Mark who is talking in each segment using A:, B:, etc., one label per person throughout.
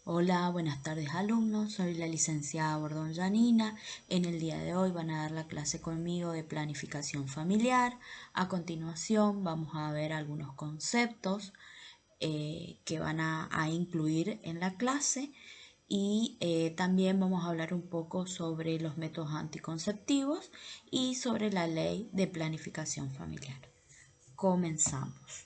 A: Hola, buenas tardes alumnos, soy la licenciada Bordón Janina. En el día de hoy van a dar la clase conmigo de planificación familiar. A continuación vamos a ver algunos conceptos que van a incluir en la clase y también vamos a hablar un poco sobre los métodos anticonceptivos y sobre la ley de planificación familiar. Comenzamos.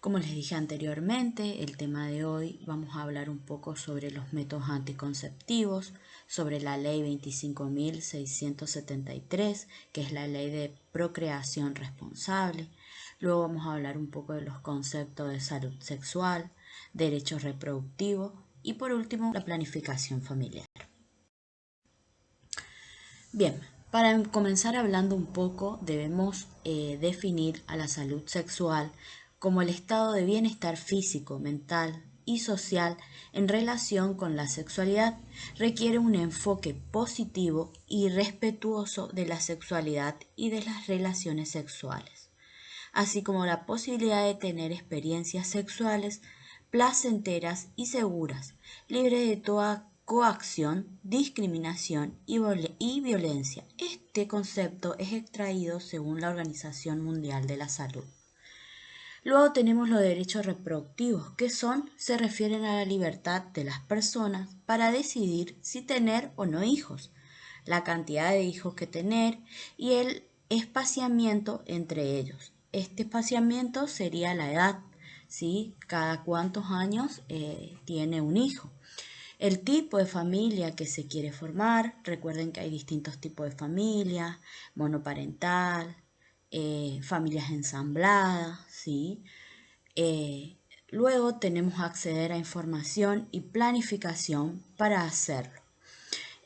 A: Como les dije anteriormente, el tema de hoy vamos a hablar un poco sobre los métodos anticonceptivos, sobre la ley 25.673, que es la ley de procreación responsable. Luego vamos a hablar un poco de los conceptos de salud sexual, derechos reproductivos y por último la planificación familiar. Bien, para comenzar hablando un poco, debemos definir a la salud sexual como el estado de bienestar físico, mental y social en relación con la sexualidad. Requiere un enfoque positivo y respetuoso de la sexualidad y de las relaciones sexuales, así como la posibilidad de tener experiencias sexuales placenteras y seguras, libres de toda coacción, discriminación y violencia. Este concepto es extraído según la Organización Mundial de la Salud. Luego tenemos los derechos reproductivos, que se refieren a la libertad de las personas para decidir si tener o no hijos, la cantidad de hijos que tener y el espaciamiento entre ellos. Este espaciamiento sería la edad, ¿sí? Cada cuántos años tiene un hijo. El tipo de familia que se quiere formar, recuerden que hay distintos tipos de familia, monoparental, familias ensambladas, ¿sí? Eh, Luego tenemos acceder a información y planificación para hacerlo.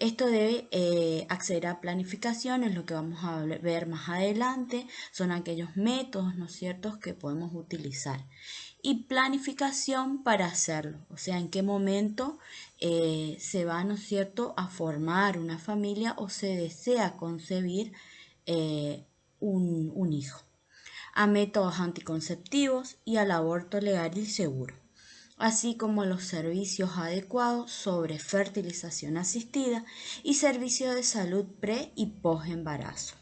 A: Esto de acceder a planificación es lo que vamos a ver más adelante, son aquellos métodos, ¿no es cierto?, que podemos utilizar. Y planificación para hacerlo, o sea, en qué momento se va, ¿no es cierto?, a formar una familia o se desea concebir un hijo, a métodos anticonceptivos y al aborto legal y seguro, así como los servicios adecuados sobre fertilización asistida y servicios de salud pre y post embarazo.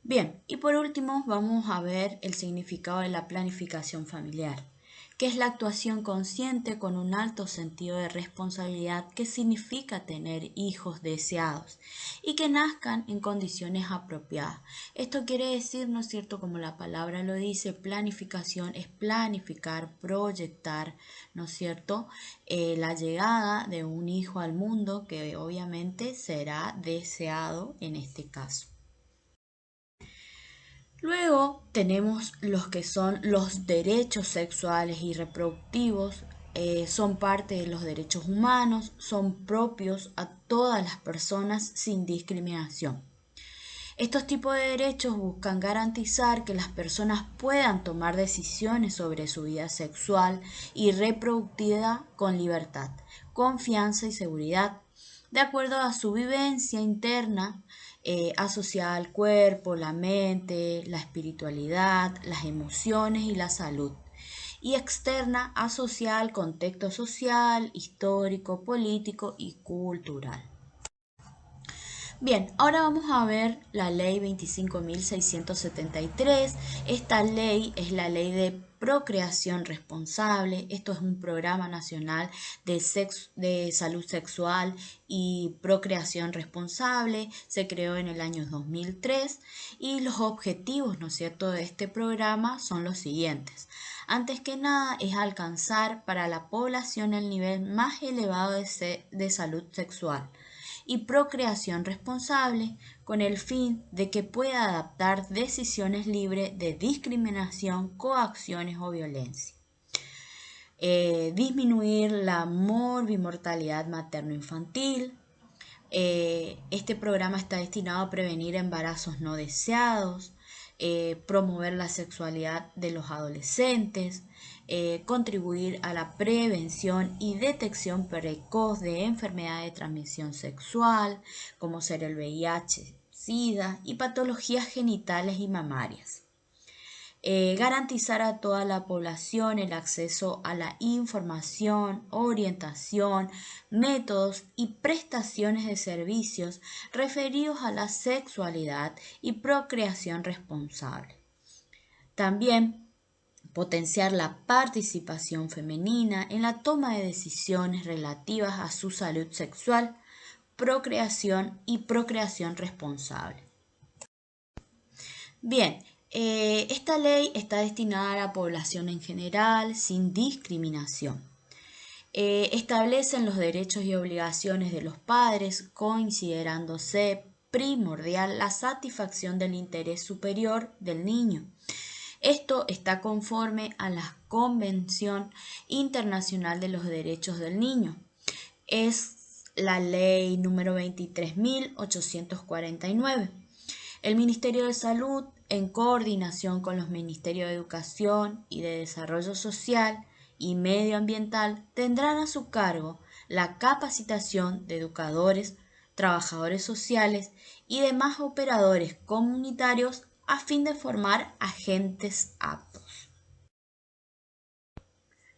A: Bien, y por último vamos a ver el significado de la planificación familiar, que es la actuación consciente con un alto sentido de responsabilidad que significa tener hijos deseados y que nazcan en condiciones apropiadas. Esto quiere decir, ¿no es cierto?, como la palabra lo dice, planificación es planificar, proyectar, ¿no es cierto?, la llegada de un hijo al mundo que obviamente será deseado en este caso. Luego tenemos los que son los derechos sexuales y reproductivos, son parte de los derechos humanos, son propios a todas las personas sin discriminación. Estos tipos de derechos buscan garantizar que las personas puedan tomar decisiones sobre su vida sexual y reproductiva con libertad, confianza y seguridad, de acuerdo a su vivencia interna asociada al cuerpo, la mente, la espiritualidad, las emociones y la salud, y externa asociada al contexto social, histórico, político y cultural. Bien, ahora vamos a ver la ley 25.673. Esta ley es la ley de procreación responsable. Esto es un programa nacional de salud sexual y procreación responsable. Se creó en el año 2003 y los objetivos, ¿no es cierto?, de este programa son los siguientes. Antes que nada es alcanzar para la población el nivel más elevado de salud sexual y procreación responsable con el fin de que pueda adaptar decisiones libres de discriminación, coacciones o violencia. Disminuir la morbimortalidad materno-infantil. Este programa está destinado a prevenir embarazos no deseados, promover la sexualidad de los adolescentes, contribuir a la prevención y detección precoz de enfermedades de transmisión sexual, como ser el VIH, SIDA y patologías genitales y mamarias. garantizar a toda la población el acceso a la información, orientación, métodos y prestaciones de servicios referidos a la sexualidad y procreación responsable. También potenciar la participación femenina en la toma de decisiones relativas a su salud sexual, procreación y procreación responsable. Bien, esta ley está destinada a la población en general sin discriminación. Establecen los derechos y obligaciones de los padres, considerándose primordial la satisfacción del interés superior del niño. Esto está conforme a la Convención Internacional de los Derechos del Niño. Es la ley número 23.849. El Ministerio de Salud, en coordinación con los Ministerios de Educación y de Desarrollo Social y Medioambiental, tendrán a su cargo la capacitación de educadores, trabajadores sociales y demás operadores comunitarios a fin de formar agentes aptos.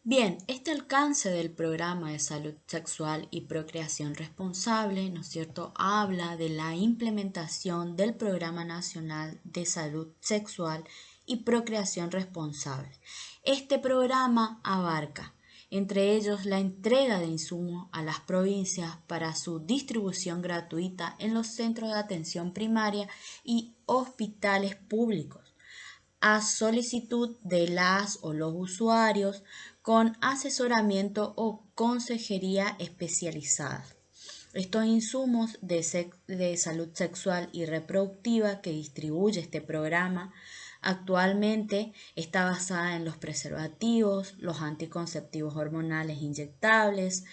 A: Bien, este alcance del programa de salud sexual y procreación responsable, ¿no es cierto?, habla de la implementación del Programa Nacional de Salud Sexual y Procreación Responsable. Este programa abarca, entre ellos, la entrega de insumos a las provincias para su distribución gratuita en los centros de atención primaria y hospitales públicos, a solicitud de las o los usuarios, con asesoramiento o consejería especializada. Estos insumos de salud sexual y reproductiva que distribuye este programa actualmente está basada en los preservativos, los anticonceptivos hormonales inyectables,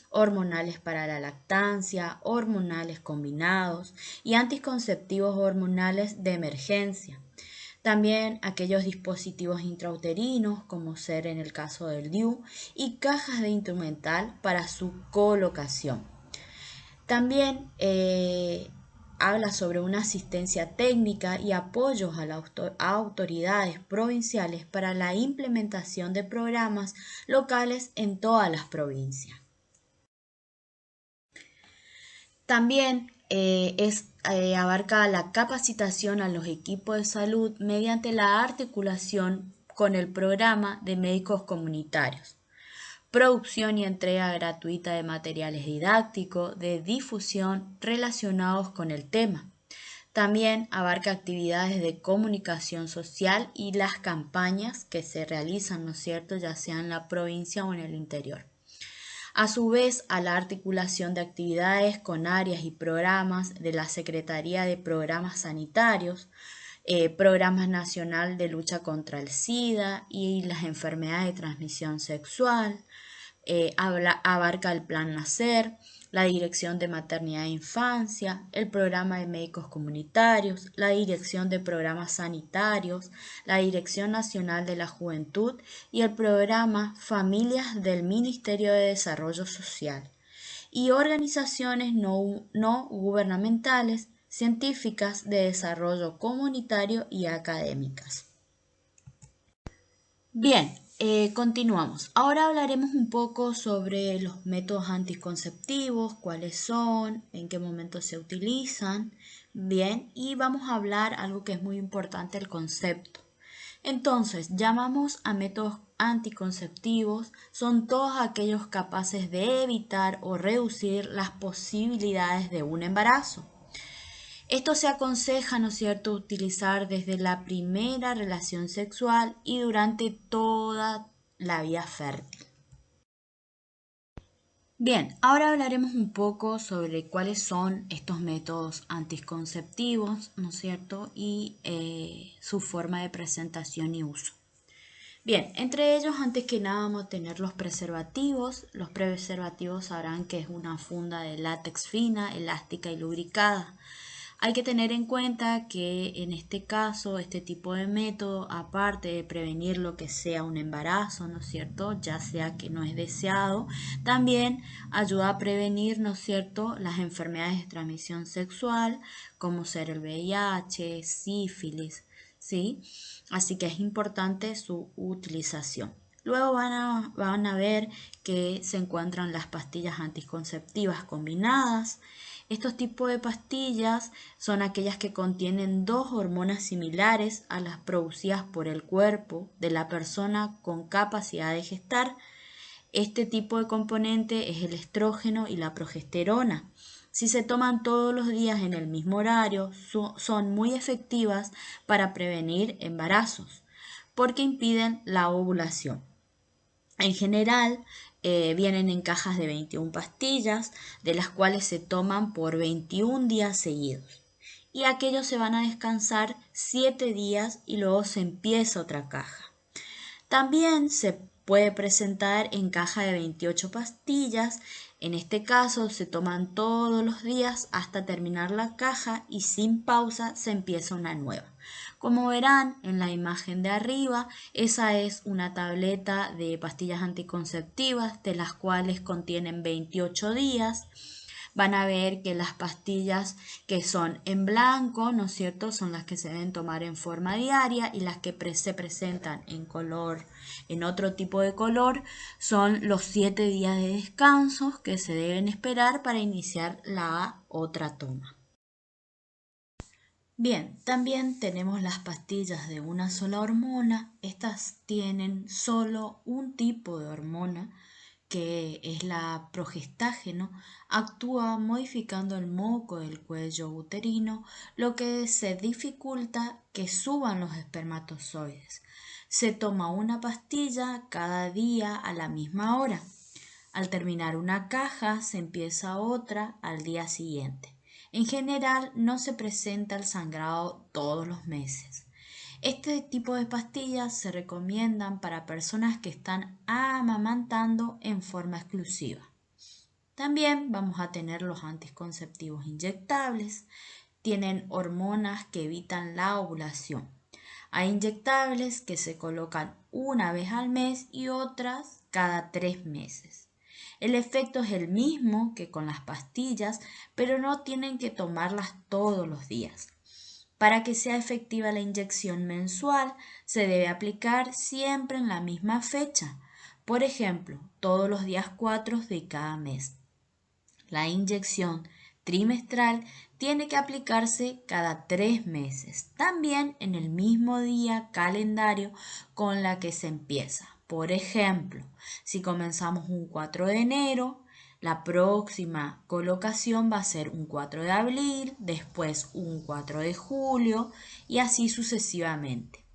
A: hormonales para la lactancia, hormonales combinados y anticonceptivos hormonales de emergencia. También aquellos dispositivos intrauterinos, como ser en el caso del DIU, y cajas de instrumental para su colocación. También habla sobre una asistencia técnica y apoyos a las autoridades provinciales para la implementación de programas locales en todas las provincias. También abarca la capacitación a los equipos de salud mediante la articulación con el programa de médicos comunitarios, producción y entrega gratuita de materiales didácticos de difusión relacionados con el tema. También abarca actividades de comunicación social y las campañas que se realizan, ¿no es cierto?, ya sea en la provincia o en el interior. A su vez, a la articulación de actividades con áreas y programas de la Secretaría de Programas Sanitarios, Programa Nacional de Lucha contra el SIDA y las enfermedades de transmisión sexual. Abarca el Plan Nacer, la Dirección de Maternidad e Infancia, el Programa de Médicos Comunitarios, la Dirección de Programas Sanitarios, la Dirección Nacional de la Juventud y el Programa Familias del Ministerio de Desarrollo Social, y organizaciones no gubernamentales, científicas, de desarrollo comunitario y académicas. Bien, continuamos. Ahora hablaremos un poco sobre los métodos anticonceptivos, cuáles son, en qué momento se utilizan. Bien, y vamos a hablar algo que es muy importante, el concepto. Entonces, llamamos a métodos anticonceptivos, son todos aquellos capaces de evitar o reducir las posibilidades de un embarazo. Esto se aconseja, ¿no es cierto?, utilizar desde la primera relación sexual y durante toda la vida fértil. Bien, ahora hablaremos un poco sobre cuáles son estos métodos anticonceptivos, ¿no es cierto?, y su forma de presentación y uso. Bien, entre ellos, antes que nada, vamos a tener los preservativos. Los preservativos sabrán que es una funda de látex fina, elástica y lubricada. Hay que tener en cuenta que en este caso, este tipo de método, aparte de prevenir lo que sea un embarazo, ¿no es cierto?, ya sea que no es deseado, también ayuda a prevenir, ¿no es cierto?, las enfermedades de transmisión sexual, como ser el VIH, sífilis, ¿sí? Así que es importante su utilización. Luego van a ver que se encuentran las pastillas anticonceptivas combinadas. Estos tipos de pastillas son aquellas que contienen dos hormonas similares a las producidas por el cuerpo de la persona con capacidad de gestar. Este tipo de componente es el estrógeno y la progesterona. Si se toman todos los días en el mismo horario, son muy efectivas para prevenir embarazos porque impiden la ovulación. En general, vienen en cajas de 21 pastillas, de las cuales se toman por 21 días seguidos. Y aquellos se van a descansar 7 días y luego se empieza otra caja. También se puede presentar en caja de 28 pastillas. En este caso se toman todos los días hasta terminar la caja y sin pausa se empieza una nueva. Como verán en la imagen de arriba, esa es una tableta de pastillas anticonceptivas de las cuales contienen 28 días. Van a ver que las pastillas que son en blanco, ¿no es cierto?, son las que se deben tomar en forma diaria, y las que se presentan en color, en otro tipo de color, son los 7 días de descanso que se deben esperar para iniciar la otra toma. Bien, también tenemos las pastillas de una sola hormona. Estas tienen solo un tipo de hormona, que es la progestágeno. Actúa modificando el moco del cuello uterino, lo que se dificulta que suban los espermatozoides. Se toma una pastilla cada día a la misma hora. Al terminar una caja, se empieza otra al día siguiente. En general, no se presenta el sangrado todos los meses. Este tipo de pastillas se recomiendan para personas que están amamantando en forma exclusiva. También vamos a tener los anticonceptivos inyectables. Tienen hormonas que evitan la ovulación. Hay inyectables que se colocan una vez al mes y otras cada 3 meses. El efecto es el mismo que con las pastillas, pero no tienen que tomarlas todos los días. Para que sea efectiva la inyección mensual, se debe aplicar siempre en la misma fecha, por ejemplo, todos los días 4 de cada mes. La inyección trimestral tiene que aplicarse cada 3 meses, también en el mismo día calendario con la que se empieza. Por ejemplo, si comenzamos un 4 de enero, la próxima colocación va a ser un 4 de abril, después un 4 de julio y así sucesivamente.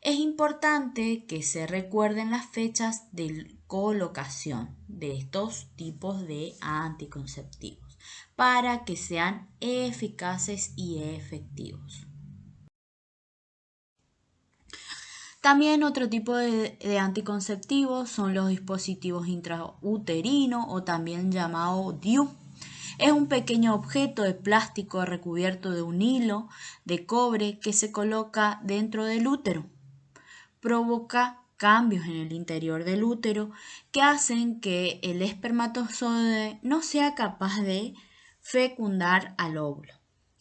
A: Es importante que se recuerden las fechas de colocación de estos tipos de anticonceptivos para que sean eficaces y efectivos. También otro tipo de anticonceptivos son los dispositivos intrauterinos o también llamado DIU. Es un pequeño objeto de plástico recubierto de un hilo de cobre que se coloca dentro del útero. Provoca cambios en el interior del útero que hacen que el espermatozoide no sea capaz de fecundar al óvulo.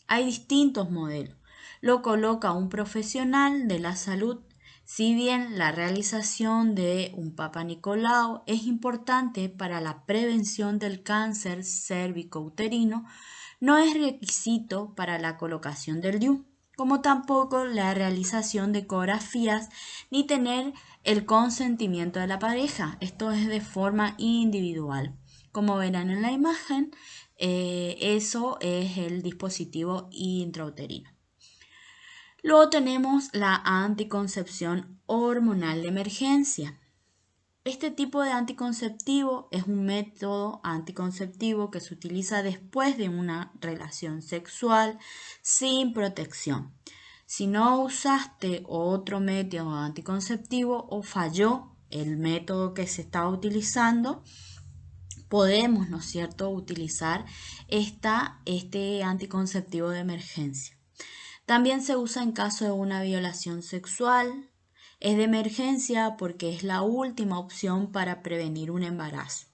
A: Hay distintos modelos. Lo coloca un profesional de la salud. Si bien la realización de un Papa Nicolau es importante para la prevención del cáncer cérvico-uterino, no es requisito para la colocación del DIU, como tampoco la realización de ecografías ni tener el consentimiento de la pareja. Esto es de forma individual. Como verán en la imagen, eso es el dispositivo intrauterino. Luego tenemos la anticoncepción hormonal de emergencia. Este tipo de anticonceptivo es un método anticonceptivo que se utiliza después de una relación sexual sin protección. Si no usaste otro método anticonceptivo o falló el método que se estaba utilizando, podemos, ¿no es cierto?, utilizar este anticonceptivo de emergencia. También se usa en caso de una violación sexual. Es de emergencia porque es la última opción para prevenir un embarazo.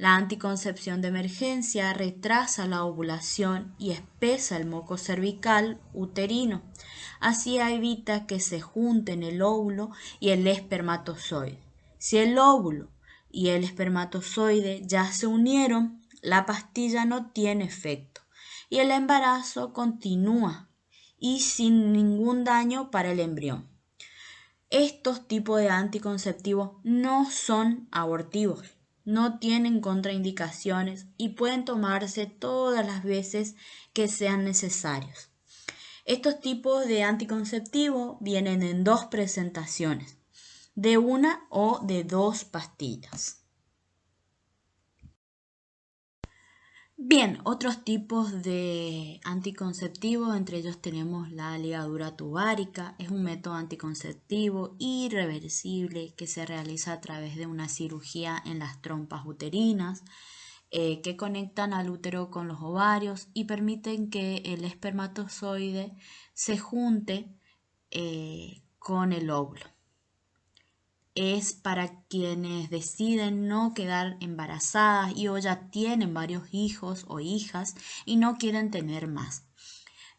A: La anticoncepción de emergencia retrasa la ovulación y espesa el moco cervical uterino. Así evita que se junten el óvulo y el espermatozoide. Si el óvulo y el espermatozoide ya se unieron, la pastilla no tiene efecto y el embarazo continúa y sin ningún daño para el embrión. Estos tipos de anticonceptivos no son abortivos, no tienen contraindicaciones y pueden tomarse todas las veces que sean necesarios. Estos tipos de anticonceptivos vienen en dos presentaciones, de una o de dos pastillas. Bien, otros tipos de anticonceptivos, entre ellos tenemos la ligadura tubárica. Es un método anticonceptivo irreversible que se realiza a través de una cirugía en las trompas uterinas que conectan al útero con los ovarios y permiten que el espermatozoide se junte con el óvulo. Es para quienes deciden no quedar embarazadas y o ya tienen varios hijos o hijas y no quieren tener más.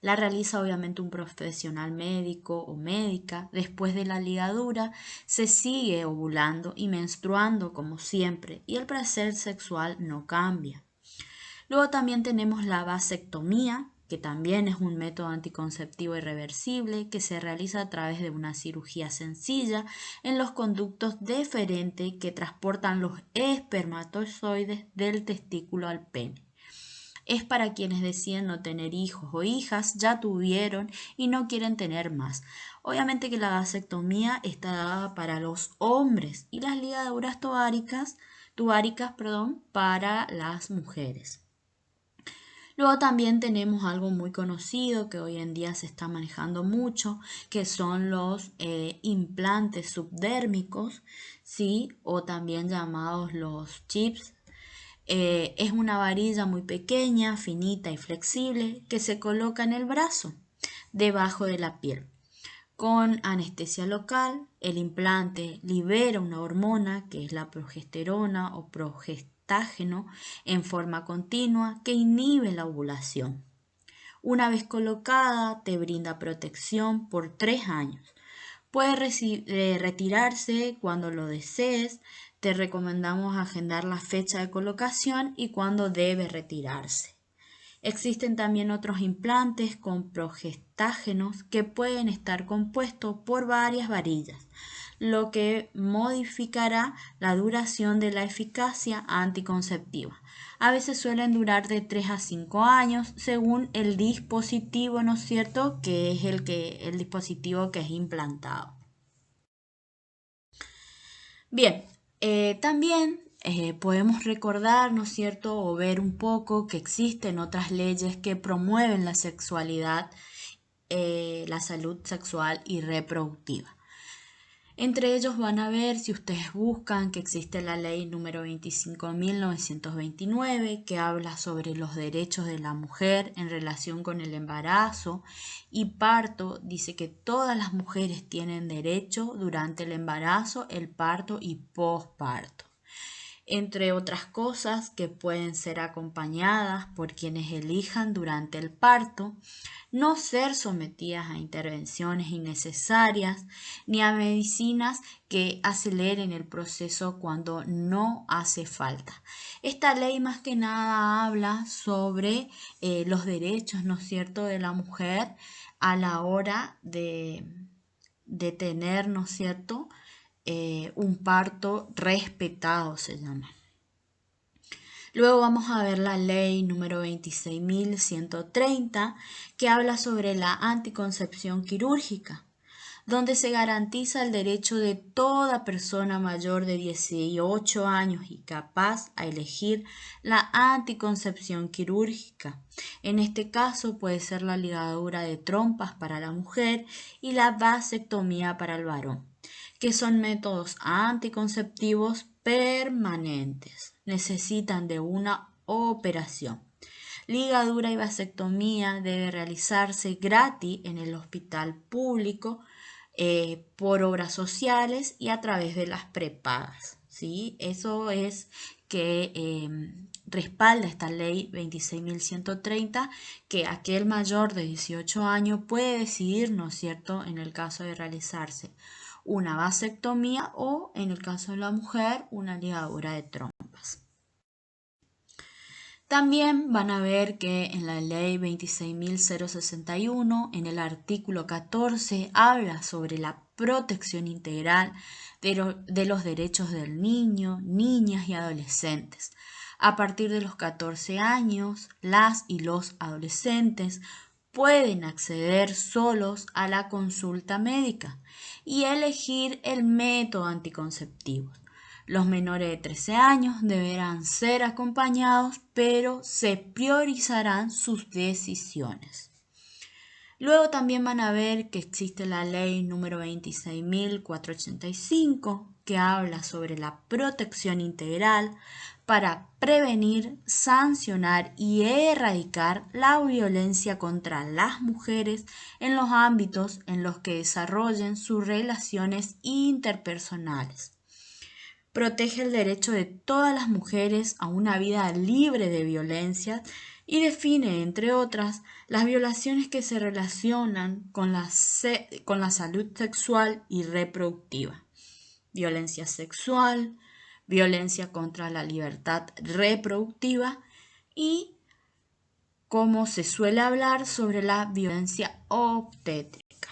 A: La realiza obviamente un profesional médico o médica. Después de la ligadura se sigue ovulando y menstruando como siempre y el placer sexual no cambia. Luego también tenemos la vasectomía, que también es un método anticonceptivo irreversible que se realiza a través de una cirugía sencilla en los conductos deferentes que transportan los espermatozoides del testículo al pene. Es para quienes deciden no tener hijos o hijas, ya tuvieron y no quieren tener más. Obviamente que la vasectomía está dada para los hombres y las ligaduras tubáricas, para las mujeres. Luego también tenemos algo muy conocido que hoy en día se está manejando mucho, que son los implantes subdérmicos, ¿sí? O también llamados los chips. Es una varilla muy pequeña, finita y flexible que se coloca en el brazo, debajo de la piel. Con anestesia local, el implante libera una hormona que es la progesterona o progestágeno en forma continua que inhibe la ovulación. Una vez colocada, te brinda protección por 3 años. Puede retirarse cuando lo desees. Te recomendamos agendar la fecha de colocación y cuándo debe retirarse. Existen también otros implantes con progestágenos que pueden estar compuestos por varias varillas, lo que modificará la duración de la eficacia anticonceptiva. A veces suelen durar de 3 a 5 años según el dispositivo, ¿no es cierto?, que es el dispositivo que es implantado. Bien, también podemos recordar, ¿no es cierto?, o ver un poco que existen otras leyes que promueven la sexualidad, la salud sexual y reproductiva. Entre ellos van a ver, si ustedes buscan, que existe la ley número 25.929 que habla sobre los derechos de la mujer en relación con el embarazo y parto. Dice que todas las mujeres tienen derecho durante el embarazo, el parto y posparto. Entre otras cosas que pueden ser acompañadas por quienes elijan durante el parto, no ser sometidas a intervenciones innecesarias ni a medicinas que aceleren el proceso cuando no hace falta. Esta ley más que nada habla sobre los derechos, ¿no es cierto?, de la mujer a la hora de tener, ¿no es cierto?, un parto respetado se llama. Luego vamos a ver la ley número 26.130 que habla sobre la anticoncepción quirúrgica, donde se garantiza el derecho de toda persona mayor de 18 años y capaz a elegir la anticoncepción quirúrgica. En este caso puede ser la ligadura de trompas para la mujer y la vasectomía para el varón, que son métodos anticonceptivos permanentes. Necesitan de una operación. Ligadura y vasectomía debe realizarse gratis en el hospital público por obras sociales y a través de las prepagas, ¿sí? Eso es que respalda esta ley 26.130, que aquel mayor de 18 años puede decidir, ¿no es cierto?, en el caso de realizarse una vasectomía o, en el caso de la mujer, una ligadura de trompas. También van a ver que en la ley 26.061, en el artículo 14, habla sobre la protección integral de los derechos del niño, niñas y adolescentes. A partir de los 14 años, las y los adolescentes pueden acceder solos a la consulta médica y elegir el método anticonceptivo. Los menores de 13 años deberán ser acompañados, pero se priorizarán sus decisiones. Luego también van a ver que existe la ley número 26.485, que habla sobre la protección integral para prevenir, sancionar y erradicar la violencia contra las mujeres en los ámbitos en los que desarrollen sus relaciones interpersonales. Protege el derecho de todas las mujeres a una vida libre de violencia y define, entre otras, las violaciones que se relacionan con la salud sexual y reproductiva. Violencia sexual, violencia contra la libertad reproductiva y, como se suele hablar, sobre la violencia obstétrica.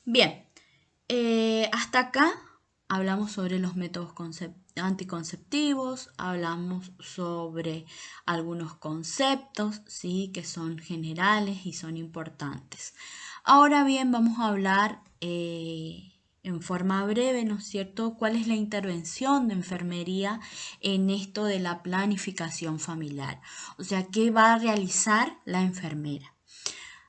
A: Bien, hasta acá hablamos sobre los métodos anticonceptivos, hablamos sobre algunos conceptos, ¿sí?, que son generales y son importantes. Ahora bien, vamos a hablar en forma breve, ¿no es cierto?, cuál es la intervención de enfermería en esto de la planificación familiar. O sea, ¿qué va a realizar la enfermera?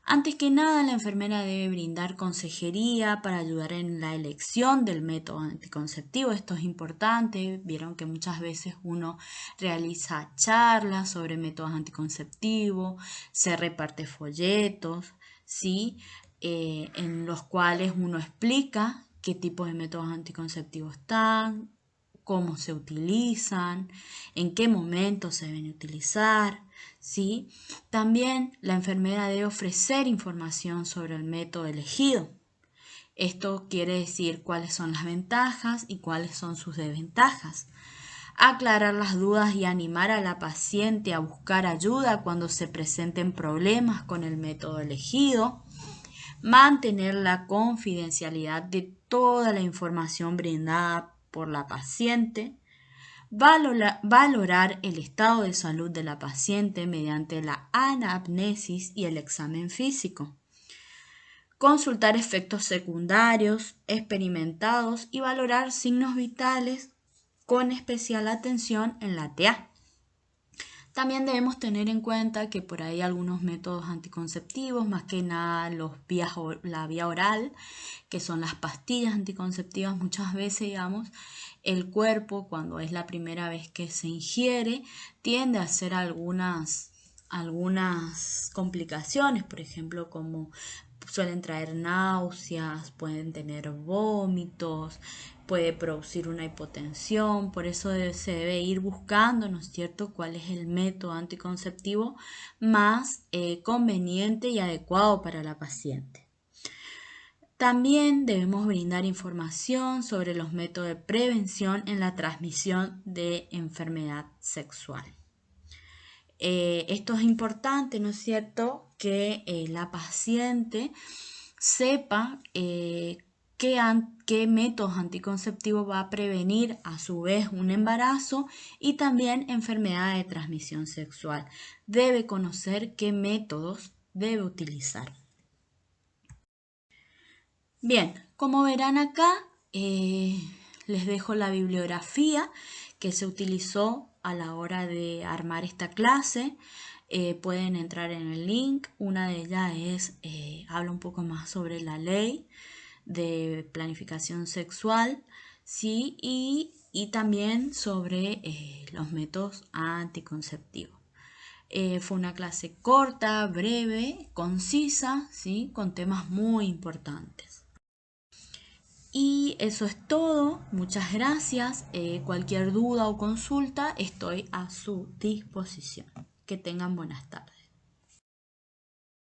A: Antes que nada, la enfermera debe brindar consejería para ayudar en la elección del método anticonceptivo. Esto es importante. Vieron que muchas veces uno realiza charlas sobre métodos anticonceptivos, se reparte folletos, ¿sí? En los cuales uno explica qué tipo de métodos anticonceptivos están, cómo se utilizan, en qué momento se deben utilizar, ¿sí? También la enfermera debe ofrecer información sobre el método elegido. Esto quiere decir cuáles son las ventajas y cuáles son sus desventajas. Aclarar las dudas y animar a la paciente a buscar ayuda cuando se presenten problemas con el método elegido. Mantener la confidencialidad de toda la información brindada por la paciente. Valorar el estado de salud de la paciente mediante la anamnesis y el examen físico. Consultar efectos secundarios experimentados y valorar signos vitales con especial atención en la TA. También debemos tener en cuenta que por ahí algunos métodos anticonceptivos, más que nada la vía oral, que son las pastillas anticonceptivas, muchas veces, digamos, el cuerpo, cuando es la primera vez que se ingiere, tiende a hacer algunas complicaciones, por ejemplo, como suelen traer náuseas, pueden tener vómitos, puede producir una hipotensión, por eso se debe ir buscando, ¿no es cierto?, cuál es el método anticonceptivo más conveniente y adecuado para la paciente. También debemos brindar información sobre los métodos de prevención en la transmisión de enfermedad sexual. Esto es importante, ¿no es cierto?, que la paciente sepa qué métodos anticonceptivos va a prevenir a su vez un embarazo y también enfermedades de transmisión sexual. Debe conocer qué métodos debe utilizar. Bien, como verán acá, les dejo la bibliografía que se utilizó a la hora de armar esta clase. Pueden entrar en el link. Una de ellas habla un poco más sobre la ley de planificación sexual, ¿sí? Y también sobre los métodos anticonceptivos. Fue una clase corta, breve, concisa, ¿sí? Con temas muy importantes. Y eso es todo. Muchas gracias. Cualquier duda o consulta, estoy a su disposición. Que tengan buenas tardes.